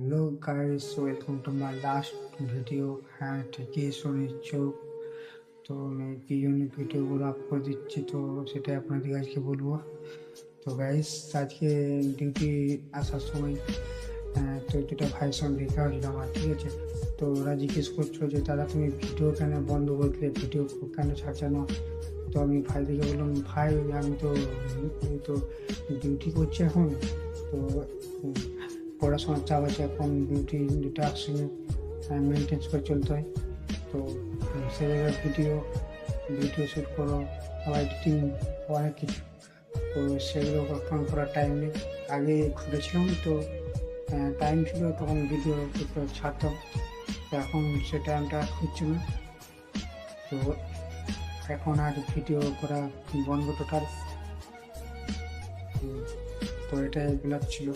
Hello guys, welcome to my last video. হ্যাঁ, ঠিকই শুনেছ। তো আমি কি জন্য ভিডিওগুলো আপলোড দিচ্ছি, তো সেটাই আপনাদের আজকে বলবো। তো গাইস, আজকে ডিউটি আসার সময় তো দুটো ভাইয়ের সঙ্গে দেখা হয়েছিল আমার, ঠিক আছে। তো ওরা জিজ্ঞেস করছো যে দাদা তুমি ভিডিও কেন বন্ধ করে দিলে, ভিডিও কেন ছাড়ছো না। তো আমি ভাইদেরকে বললাম, ভাই আমি তো ডিউটি করছি এখন। তো পড়াশোনার চাপ আছে, এখন ডিউটি দুটো একসঙ্গে মেনটেন্স করে চলতে হয়। তো সে জায়গায় ভিডিও শ্যুট করো, আবার এডিটিং, অনেক কিছু। তো সেগুলো এখন করার টাইম নেই। আগে ঘুরেছিলাম, তো টাইম ছিল, তখন ভিডিও ছাড়তাম। তো এখন সে টাইমটা হচ্ছে না। তো এখন আর ভিডিও করা বন্ধ টোটাল। তো এটাই ব্লগ ছিল।